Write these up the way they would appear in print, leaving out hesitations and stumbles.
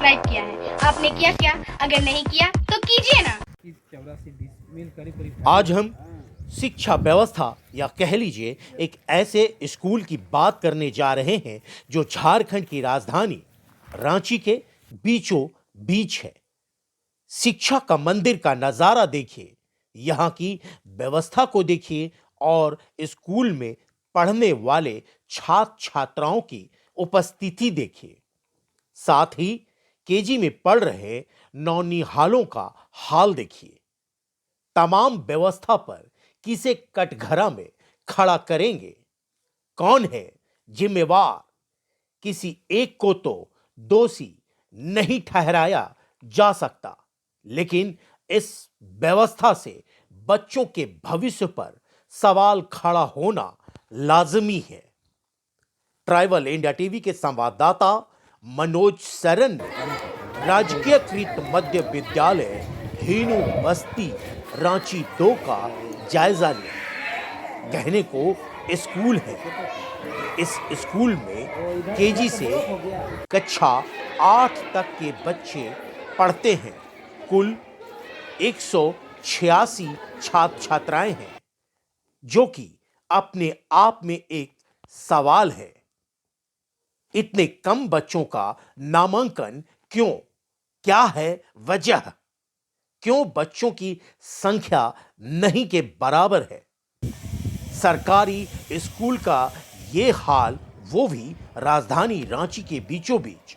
Subscribe किया है। आपने किया क्या? अगर नहीं किया तो कीजिए ना। आज हम शिक्षा व्यवस्था या कह लीजिए एक ऐसे स्कूल की बात करने जा रहे हैं जो झारखंड की राजधानी रांची के बीचों बीच है। शिक्षा का मंदिर का नजारा देखिए, यहाँ की व्यवस्था को देखिए और स्कूल में पढ़ने वाले छात्र छात्राओं की उपस्थिति देखिए। साथ ही केजी में पढ़ रहे नौनिहालों का हाल देखिए। तमाम व्यवस्था पर किसे कटघरा में खड़ा करेंगे? कौन है जिम्मेवार? किसी एक को तो दोषी नहीं ठहराया जा सकता, लेकिन इस व्यवस्था से बच्चों के भविष्य पर सवाल खड़ा होना लाजमी है। ट्राइबल इंडिया टीवी के संवाददाता मनोज सरन ने राजकीयकृत मध्य विद्यालय हेनु बस्ती रांची 2 का जायजा लिया। कहने को स्कूल है। इस स्कूल में केजी से कक्षा 8 तक के बच्चे पढ़ते हैं। कुल 186 छात्र छात्राएं हैं, जो कि अपने आप में एक सवाल है। इतने कम बच्चों का नामांकन क्यों? क्या है वजह? क्यों बच्चों की संख्या नहीं के बराबर है? सरकारी स्कूल का ये हाल, वो भी राजधानी रांची के बीचों बीच।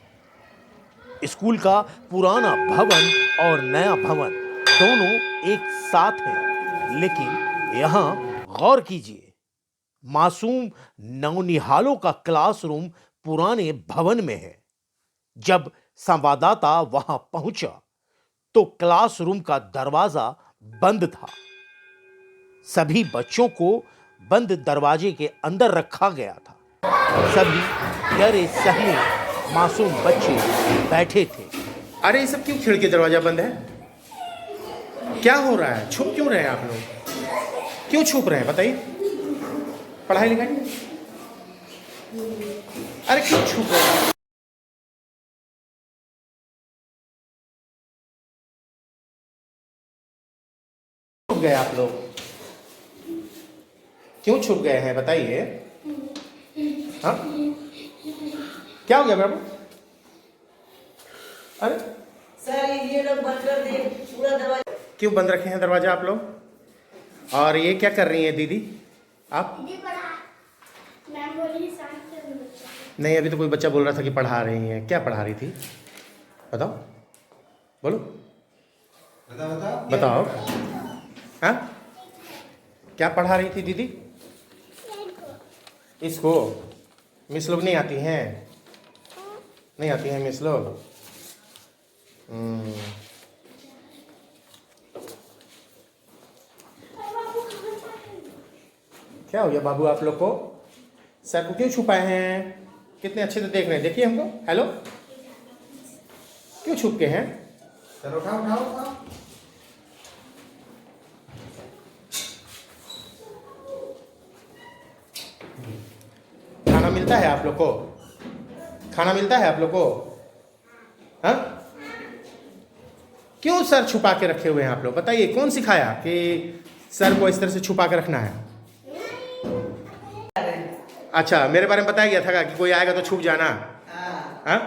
स्कूल का पुराना भवन और नया भवन दोनों एक साथ हैं, लेकिन यहां गौर कीजिए, मासूम नौनिहालों का क्लासरूम पुराने भवन में है। जब संवाददाता वहां पहुंचा तो क्लासरूम का दरवाजा बंद था। सभी बच्चों को बंद दरवाजे के अंदर रखा गया था। सभी डरे सहमे मासूम बच्चे बैठे थे। अरे ये सब क्यों खिड़की दरवाजा बंद है? क्या हो रहा है? छुप क्यों रहे हैं आप लोग? क्यों छुप रहे हैं बताइए? पढ़ाई लिखाई? अरे क्यों छुप रहे हैं? छुप गए आप लोग? क्यों छुप गए हैं बताइए? हाँ, क्या हो गया बाबू? अरे सर ये लोग बंद कर दिए पूरा दरवाजा। क्यों बंद रखे हैं दरवाजा आप लोग? और ये क्या कर रही हैं दीदी आप? मैम बोली शांत करो बच्चा। नहीं, अभी तो कोई बच्चा बोल रहा था कि पढ़ा रही हैं। क्या पढ़ा रही थी बताओ? बोलो, बताओ। हाँ, क्या पढ़ा रही थी दीदी? इसको मिस लोग नहीं आती हैं? नहीं आती हैं मिस लोग? क्या हो गया बाबू आप लोग को? सर को क्यों छुपाए हैं? कितने अच्छे से देख रहे हैं, देखिए हमको। हेलो, क्यों छुप के हैं? सर उठाओ उठाओ उठाओ। खाना मिलता है आप लोग को? खाना मिलता है आप लोग को? हाँ, क्यों सर छुपा के रखे हुए हैं आप लोग? बताइए, कौन सिखाया कि सर को इस तरह से छुपा के रखना है? अच्छा, मेरे बारे में बताया गया था कि कोई आएगा तो छुप जाना। हाँ,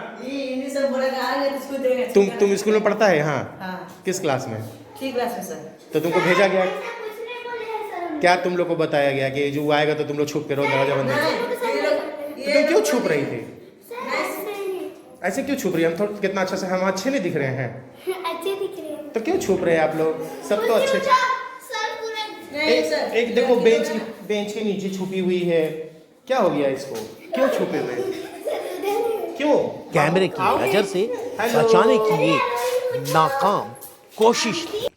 तुम स्कूल में पढ़ता है? हाँ। किस क्लास में? 3 क्लास में सर। तो तुमको भेजा गया? कुछ नहीं बोले हैं सर हम। क्या तुम लोग को बताया गया कि जो आएगा तो तुम लोग छुप के रहो, दरवाजा बंद करो? तो तुम क्यों छुप रही थी? सर ऐसे नहीं। ऐसे क्यों छुप रही है? हम थोड़ा कितना अच्छा से, हम अच्छे नहीं दिख रहे हैं? अच्छे दिख रहे हैं। तो क्यों छुप रहे हैं आप लोग? सब तो अच्छे। सर पूरा एक देखो, बेंच के नीचे छुपी हुई है। क्या हो गया इसको? क्यों छुपे हुए? क्यों? कैमरे की नजर से बचाने की एक नाकाम कोशिश थी,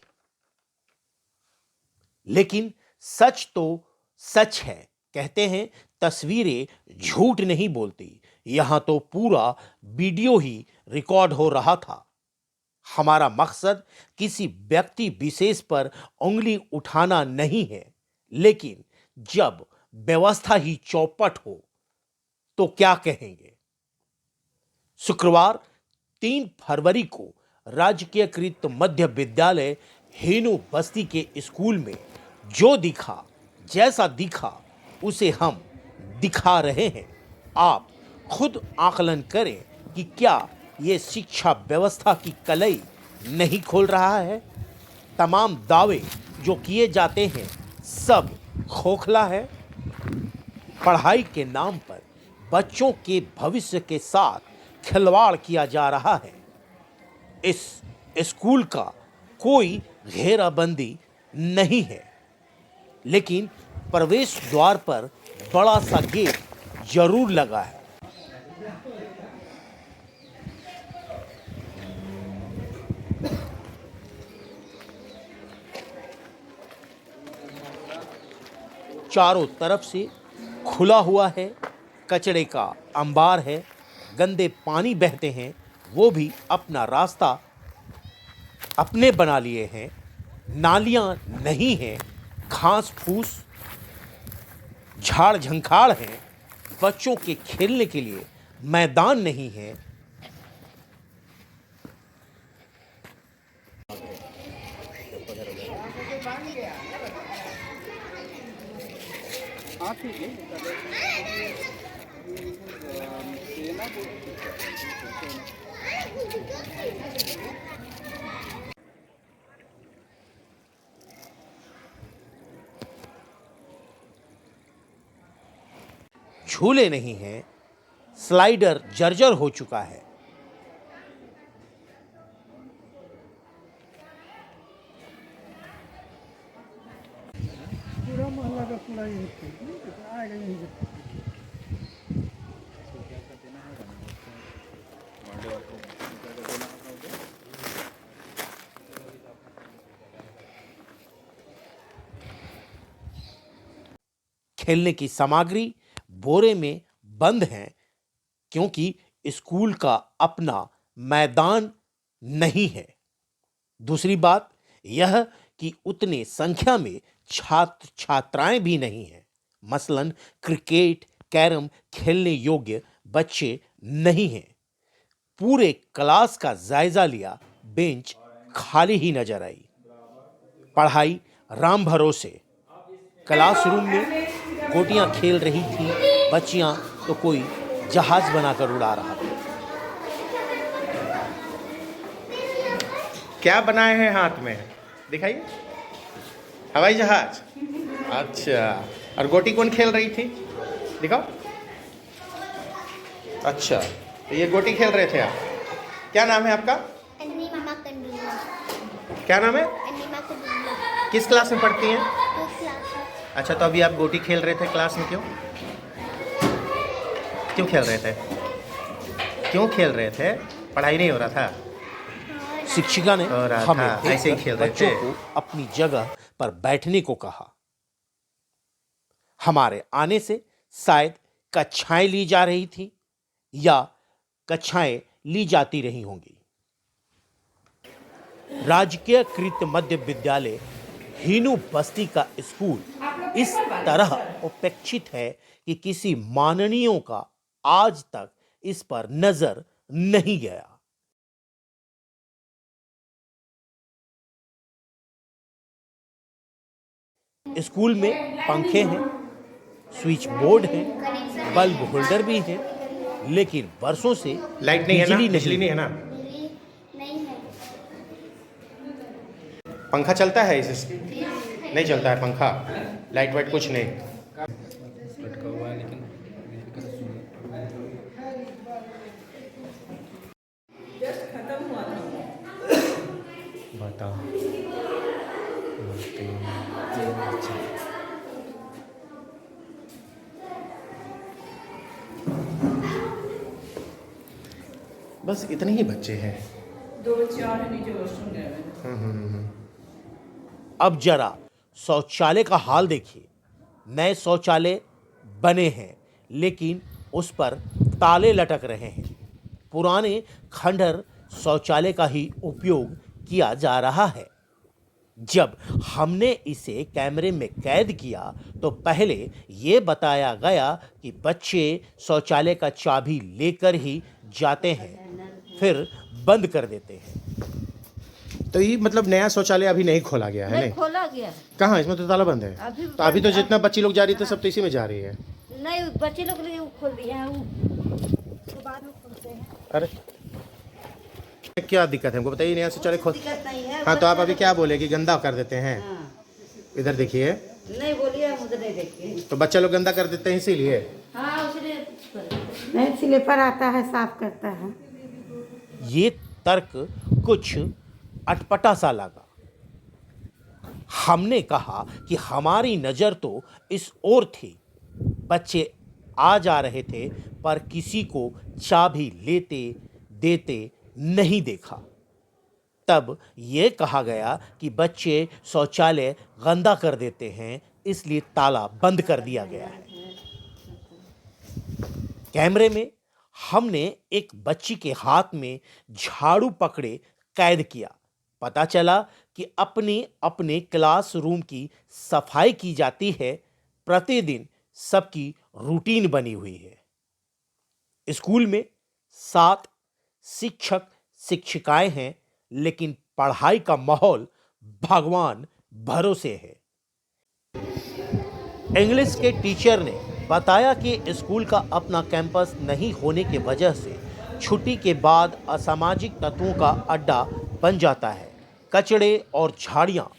लेकिन सच तो सच है। कहते हैं तस्वीरें झूठ नहीं बोलती। यहां तो पूरा वीडियो ही रिकॉर्ड हो रहा था। हमारा मकसद किसी व्यक्ति विशेष पर उंगली उठाना नहीं है, लेकिन जब व्यवस्था ही चौपट हो तो क्या कहेंगे? शुक्रवार 3 फरवरी को राजकीयकृत मध्य विद्यालय हेनु बस्ती के स्कूल में जो दिखा, जैसा दिखा, उसे हम दिखा रहे हैं। आप खुद आकलन करें कि क्या ये शिक्षा व्यवस्था की कलई नहीं खोल रहा है। तमाम दावे जो किए जाते हैं सब खोखला है। पढ़ाई के नाम पर बच्चों के भविष्य के साथ खिलवाड़ किया जा रहा है। इस स्कूल का कोई घेराबंदी नहीं है, लेकिन प्रवेश द्वार पर बड़ा सा गेट जरूर लगा है। चारों तरफ से खुला हुआ है, कचरे का अंबार है, गंदे पानी बहते हैं, वो भी अपना रास्ता अपने बना लिए हैं। नालियां नहीं हैं, घास फूस झाड़ झंखाड़ हैं, बच्चों के खेलने के लिए मैदान नहीं है। झूले नहीं हैं, स्लाइडर जर्जर हो चुका है। पूरा मोहल्ला का कूड़ा ही होता है, आएगा यहीं से। खेलने की सामग्री बोरे में बंद हैं, क्योंकि स्कूल का अपना मैदान नहीं है। दूसरी बात यह कि उतने संख्या में छात्र छात्राएं भी नहीं हैं। मसलन क्रिकेट, कैरम खेलने योग्य बच्चे नहीं हैं। पूरे क्लास का जायजा लिया, बेंच खाली ही नजर आई। पढ़ाई राम भरोसे। क्लासरूम में गोटियां खेल रही थी बच्चियां, तो कोई जहाज बनाकर उड़ा रहा था। क्या बनाए हैं हाथ में, दिखाइए। हवाई जहाज। अच्छा, और गोटी कौन खेल रही थी, दिखाओ। अच्छा, तो ये गोटी खेल रहे थे आप। क्या नाम है आपका? अन्नी मामा कंडूला। क्या नाम है? अन्नी मामा कंडूला। किस क्लास में पढ़ती हैं? तो क्लास में। अच्छा, तो अभी आप गोटी खेल रहे थे क्लास में, क्यों क्यों खेल रहे थे? क्यों खेल रहे थे? पढ़ाई नहीं हो रहा था? शिक्षिका ने हो रहा हमें था, ऐसे ही खेल रहे बच्चों थे। को अपनी जगह पर बैठने को कहा। हमारे आने से शायद कक्षाएं ली जा रही थी या कक्षाएं ली जाती रही होंगी। राजकीयकृत मध्य विद्यालय हेनु बस्ती का स्कूल इस तरह उपेक्षित है कि किसी माननीयों का आज तक इस पर नजर नहीं गया। स्कूल में पंखे हैं, स्विच बोर्ड है, बल्ब होल्डर भी है, लेकिन वर्षों से लाइट नहीं है ना? बिजली बिजली नहीं है ना? बिजली नहीं है। पंखा चलता है इस नहीं चलता है पंखा, लाइट वाइट कुछ नहीं। जस्ट खत्म हुआ था। बताओ। बस इतने ही बच्चे हैं। 2 बच्चे और हैं नीचे वॉशरूम गए हैं। अब जरा शौचालय का हाल देखिए। नए शौचालय बने हैं, लेकिन उस पर ताले लटक रहे हैं। पुराने खंडहर शौचालय का ही उपयोग किया जा रहा है। जब हमने इसे कैमरे में कैद किया तो पहले ये बताया गया कि बच्चे शौचालय का चाबी लेकर ही जाते हैं, फिर बंद कर देते हैं। तो ये मतलब नया शौचालय अभी नहीं खोला गया है? नहीं नहीं खोला गया है। कहाँ, इसमें तो ताला बंद है। अभी तो अभी तो जितना बच्ची लोग जा रही थी सब तो इसी में जा रही है। नहीं, बच्चे लोग के लिए वो खोल दिए हैं, वो बाद में खोलते हैं। अरे क्या दिक्कत है हमको बताइए, नया शौचालय खोल। दिक्कत नहीं है। हाँ तो आप अभी क्या बोले कि गंदा कर देते हैं? हाँ। इधर देखिए, नहीं बोलिए, मुझे नहीं देखिए। तो बच्चा लोग गंदा कर देते हैं इसीलिए। हाँ इसलिए नहीं, स्लीपर आता है, साफ करता है। ये तर्क कुछ अटपटा सा लगा। हमने कहा कि हमारी नज़र तो इस ओर थी, बच्चे आ जा रहे थे पर किसी को चाबी लेते देते नहीं देखा। तब ये कहा गया कि बच्चे शौचालय गंदा कर देते हैं, इसलिए ताला बंद कर दिया गया है। कैमरे में हमने एक बच्ची के हाथ में झाड़ू पकड़े कैद किया। पता चला कि अपने अपने क्लासरूम की सफाई की जाती है, प्रतिदिन सबकी रूटीन बनी हुई है। स्कूल में 7 शिक्षक शिक्षिकाएं हैं, लेकिन पढ़ाई का माहौल भगवान भरोसे है। इंग्लिश के टीचर ने बताया कि स्कूल का अपना कैंपस नहीं होने की वजह से छुट्टी के बाद असामाजिक तत्वों का अड्डा बन जाता है। कचड़े और झाड़ियाँ,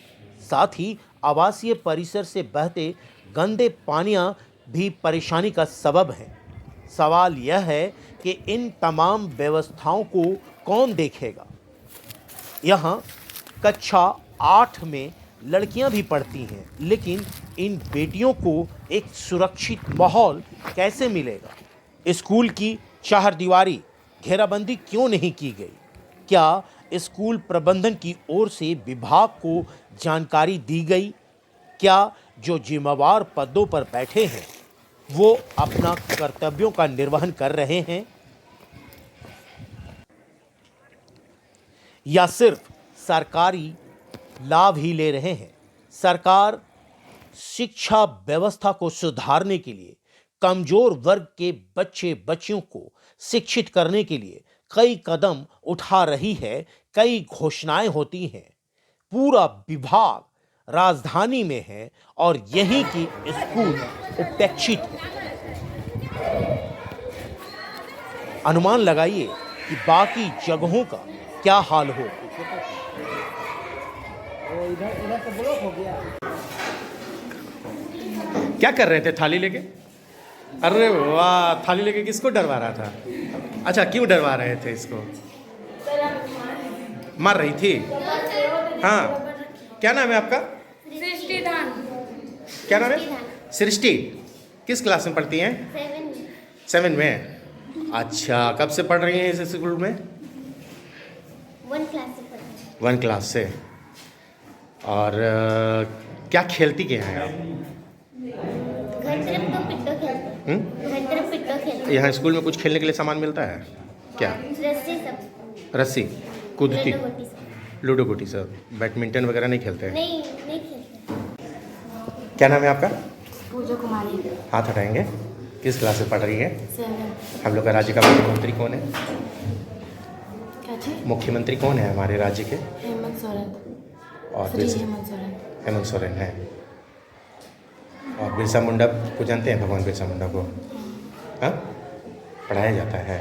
साथ ही आवासीय परिसर से बहते गंदे पानियाँ भी परेशानी का सबब हैं। सवाल यह है कि इन तमाम व्यवस्थाओं को कौन देखेगा। यहाँ कक्षा 8 में लड़कियां भी पढ़ती हैं, लेकिन इन बेटियों को एक सुरक्षित माहौल कैसे मिलेगा? स्कूल की चारदीवारी घेराबंदी क्यों नहीं की गई? क्या स्कूल प्रबंधन की ओर से विभाग को जानकारी दी गई? क्या जो जिम्मेवार पदों पर बैठे हैं वो अपना कर्तव्यों का निर्वहन कर रहे हैं, या सिर्फ सरकारी लाभ ही ले रहे हैं? सरकार शिक्षा व्यवस्था को सुधारने के लिए, कमजोर वर्ग के बच्चे बच्चियों को शिक्षित करने के लिए कई कदम उठा रही है, कई घोषणाएं होती हैं। पूरा विभाग राजधानी में है और यहीं की स्कूल उपेक्षित है। अनुमान लगाइए कि बाकी जगहों का क्या हाल हो। क्या कर रहे थे, थाली लेके? अरे वाह, थाली लेके किसको डरवा रहा था? अच्छा, क्यों डरवा रहे थे इसको? मार रही थी? हाँ, क्या नाम है आपका? क्या नाम है? सृष्टि। किस क्लास में पढ़ती हैं? 7 में। अच्छा, कब से पढ़ रही हैं इस स्कूल में? 1 क्लास से पढ़ती हूँ। 1 क्लास से। और क्या खेलती क्या हैं आप? घर तरफ तो पिट्टो खेलते हैं। घर तरफ पिट्टो खेलते हैं। यहाँ स्कूल में कुछ खेलने के लिए सामान मिलता है क्या? रस्सी सब। रस्सी, कूदती, लूडो गोटी सब। लूडो गोटी सब। बैडमिंटन वगैरह नहीं खेलते हैं? नहीं खेलते। क्या नाम है आपका? पूजा कुमारी। हाथ हटाएंगे। किस क्लास में पढ़ रही है? 7। हम लोग का राज्य का मुख्यमंत्री कौन है? क्या जी? मुख्यमंत्री कौन है हमारे राज्य के? हेमंत सोरेन। और श्री हेमंत सोरेन। हेमंत सोरेन है। और बिरसा मुंडा को जानते हैं? भगवान बिरसा मुंडा को हाँ पढ़ाया जाता है।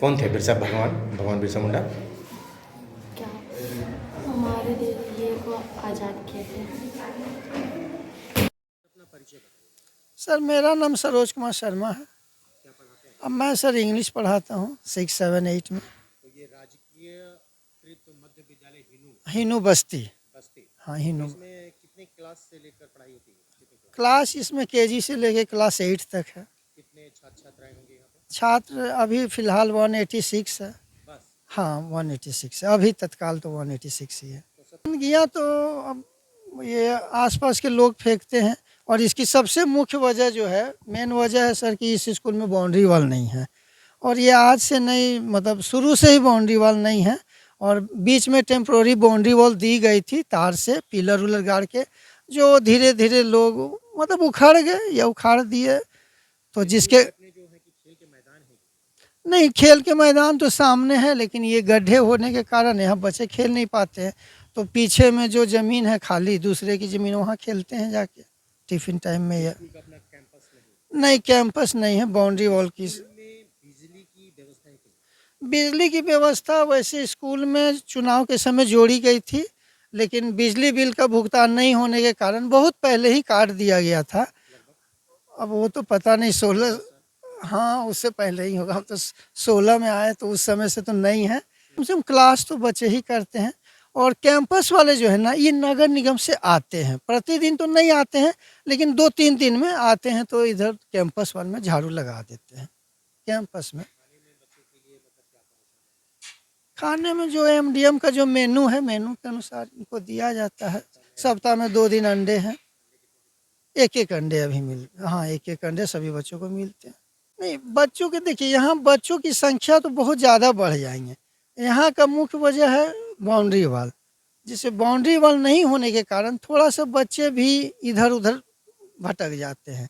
कौन थे भगवान बिरसा मुंडा? क्या हमारे ये को आज़ाद किए थे। सर मेरा नाम सरोज कुमार शर्मा है। अब मैं सर इंग्लिश पढ़ाता हूँ 6, 7, 8 में। तो ये राजकीय मध्य विद्यालय हिनू बस्ती। हाँ, हिनू। इसमें कितने क्लास से लेकर पढ़ाई होती है? क्लास इसमें KG से लेके क्लास 8 तक है। कितने छात्र छात्राएं होंगे यहाँ पे? छात्र अभी फ़िलहाल 186 है। बस। हाँ 186 है, अभी तत्काल तो 186 ही है। गंदगियाँ तो अब ये आसपास के लोग फेंकते हैं, और इसकी सबसे मुख्य वजह जो है, मेन वजह है सर कि इस स्कूल में बाउंड्री वॉल नहीं है। और ये आज से नहीं, मतलब शुरू से ही बाउंड्री वॉल नहीं है। और बीच में टेम्प्रोरी बाउंड्री वॉल दी गई थी तार से, पिलर उलर गाड़ के, जो धीरे धीरे लोग मतलब उखाड़ गए या उखाड़ दिए। तो जिसके नहीं, खेल के मैदान तो सामने है, लेकिन ये गड्ढे होने के कारण यहाँ बच्चे खेल नहीं पाते हैं। तो पीछे में जो ज़मीन है खाली, दूसरे की ज़मीन, वहाँ खेलते हैं जाके टिफिन टाइम में। या नहीं, कैंपस नहीं है, बाउंड्री वॉल की। बिजली की व्यवस्था वैसे स्कूल में चुनाव के समय जोड़ी गई थी, लेकिन बिजली बिल का भुगतान नहीं होने के कारण बहुत पहले ही काट दिया गया था। अब वो तो पता नहीं, 16, हाँ उससे पहले ही होगा। हम तो 16 में आए, तो उस समय से तो नहीं है। कम से कम क्लास तो बच्चे ही करते हैं। और कैंपस वाले जो है ना, ये नगर निगम से आते हैं, प्रतिदिन तो नहीं आते हैं, लेकिन 2-3 दिन में आते हैं, तो इधर कैंपस वाले में झाड़ू लगा देते हैं कैंपस में। खाने में जो एमडीएम का जो मेनू है, मेनू के अनुसार इनको दिया जाता है। सप्ताह में 2 दिन अंडे हैं, 1-1 अंडे अभी हाँ 1-1 अंडे सभी बच्चों को मिलते हैं। नहीं, बच्चों के देखिए, यहाँ बच्चों की संख्या तो बहुत ज़्यादा बढ़ जाएंगे। यहाँ का मुख्य वजह है बाउंड्री वॉल, जिससे बाउंड्री वॉल नहीं होने के कारण थोड़ा सा बच्चे भी इधर उधर भटक जाते हैं।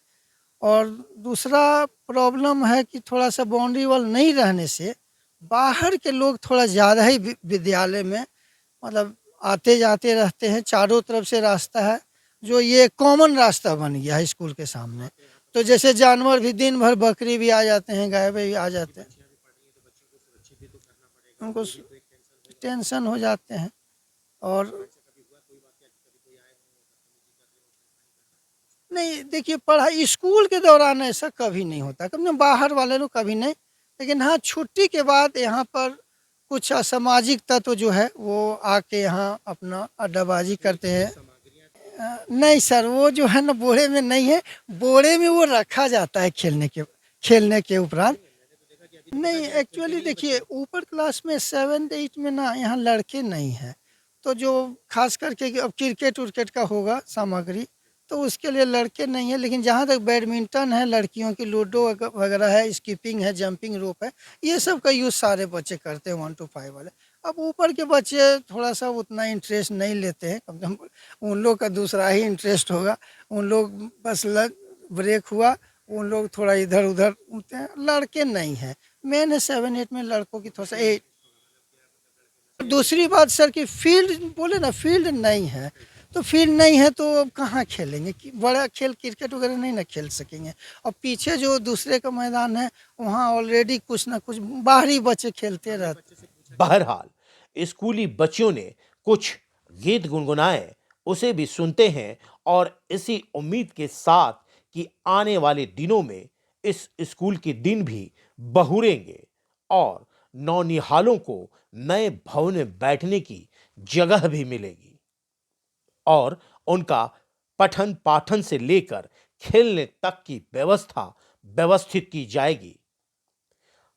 और दूसरा प्रॉब्लम है कि थोड़ा सा बाउंड्री वॉल नहीं रहने से बाहर के लोग थोड़ा ज़्यादा ही विद्यालय में मतलब आते जाते रहते हैं। चारों तरफ से रास्ता है, जो ये कॉमन रास्ता बन गया है स्कूल के सामने। तो जैसे जानवर भी दिन भर, बकरी भी आ जाते हैं, गाय भी आ जाते हैं, उनको टेंशन हो जाते हैं। और नहीं, देखिए, पढ़ाई स्कूल के दौरान ऐसा कभी नहीं होता, कभी नहीं, बाहर वाले लोग कभी नहीं। लेकिन हाँ, छुट्टी के बाद यहाँ पर कुछ असामाजिक तत्व जो है वो आके यहाँ अपना अड्डाबाजी करते हैं। नहीं सर, वो जो है ना बोरे में नहीं है, बोरे में वो रखा जाता है खेलने के उपरांत। नहीं, एक्चुअली देखिए, ऊपर क्लास में 7th 8 में ना यहाँ लड़के नहीं हैं, तो जो खास करके अब क्रिकेट उर्केट का होगा सामग्री, तो उसके लिए लड़के नहीं है। लेकिन जहाँ तक बैडमिंटन है, लड़कियों की लूडो वगैरह है, स्कीपिंग है, जंपिंग रोप है, ये सब का यूज़ सारे बच्चे करते हैं 1 to 5 वाले। अब ऊपर के बच्चे थोड़ा सा उतना इंटरेस्ट नहीं लेते हैं, कम से कम उन लोग का दूसरा ही इंटरेस्ट होगा। उन लोग बस ब्रेक हुआ, उन लोग थोड़ा इधर उधर घूमते हैं, लड़के नहीं हैं। मैंने 7-8 में लड़कों की थोड़ा सा 8। दूसरी बात सर कि फील्ड बोले ना, फील्ड नहीं है, तो फील्ड नहीं है तो अब कहाँ खेलेंगे? बड़ा खेल क्रिकेट वगैरह नहीं ना खेल सकेंगे। और पीछे जो दूसरे का मैदान है, वहाँ ऑलरेडी कुछ ना कुछ बाहरी बच्चे खेलते रहते हैं। बहरहाल, स्कूली बच्चों ने कुछ गीत गुनगुनाए, उसे भी सुनते हैं और इसी उम्मीद के साथ कि आने वाले दिनों में इस स्कूल के दिन भी बहुरेंगे और नौनिहालों को नए भवन में बैठने की जगह भी मिलेगी और उनका पठन पाठन से लेकर खेलने तक की व्यवस्था व्यवस्थित की जाएगी।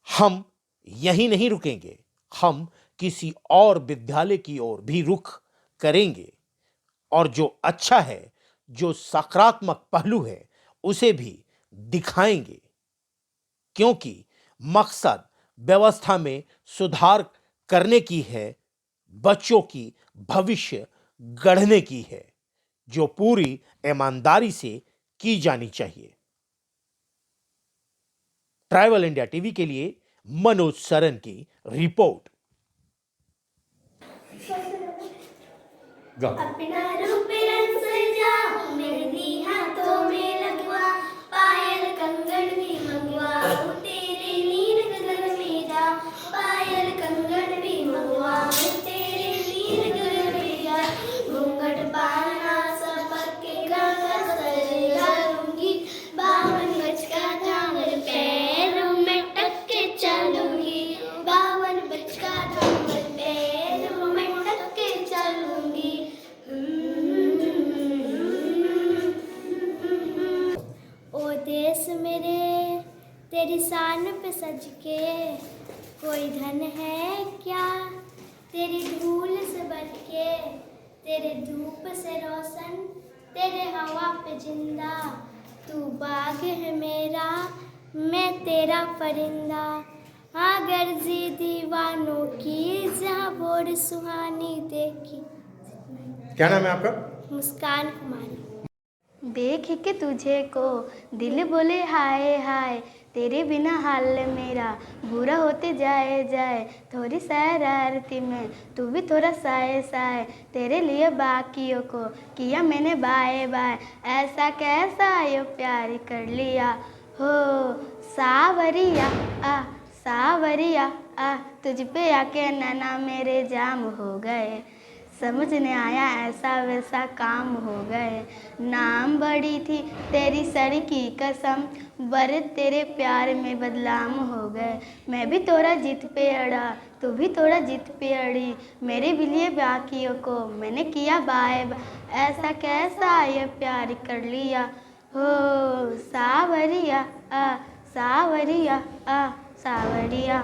हम यहीं नहीं रुकेंगे, हम किसी और विद्यालय की ओर भी रुख करेंगे और जो अच्छा है, जो सकारात्मक पहलू है, उसे भी दिखाएंगे, क्योंकि मकसद व्यवस्था में सुधार करने की है, बच्चों की भविष्य गढ़ने की है, जो पूरी ईमानदारी से की जानी चाहिए। ट्राइवल इंडिया टीवी के लिए मनोज सरन की रिपोर्ट। अपना रूप रंग सजाऊं, मेहंदी हाथों में लगवा, पायल कंगन भी मंगवाऊं, तेरे नीर गगन में जाऊं, पायल कंगन भी मंगवाऊं, तेरे नीर गगन में जाऊं, घूंघट बांधना सबक के गंगा सजा लूंगी, 52 गज का झामर पैरों में टक के चलूंगी, 52 गज का झामर पैरों में टक के चलूंगी। ओ देश मेरे तेरी शान पे सज के कोई धन है क्या, तेरी धूल से बन के, तेरे धूप से रोशन, तेरे हवा पे जिंदा, तू बाग है मेरा, मैं तेरा परिंदा, हाँ गर्जी दीवानों की जहाँ भोर सुहानी देखी। क्या नाम है आपका? मुस्कान कुमारी। देख के तुझे को दिल बोले हाय हाय, तेरे बिना हाल मेरा बुरा होते जाए जाए, थोड़ी शरारती में तू भी थोड़ा साए साए, तेरे लिए बाकियों को किया मैंने बाय बाय, ऐसा कैसा ये प्यार कर लिया हो सावरिया सावरिया तुझ पे आके नैना मेरे जाम हो गए, समझ नहीं आया ऐसा वैसा काम हो गए, नाम बड़ी थी तेरी सर की कसम, बर तेरे प्यार में बदलाम हो गए, मैं भी थोड़ा जिद पे अड़ा तू भी थोड़ा जिद पे अड़ी, मेरे भी लिए बाकियों को मैंने किया बाय बाय, ऐसा कैसा ये प्यार कर लिया हो सावरिया सावरिया सावरिया।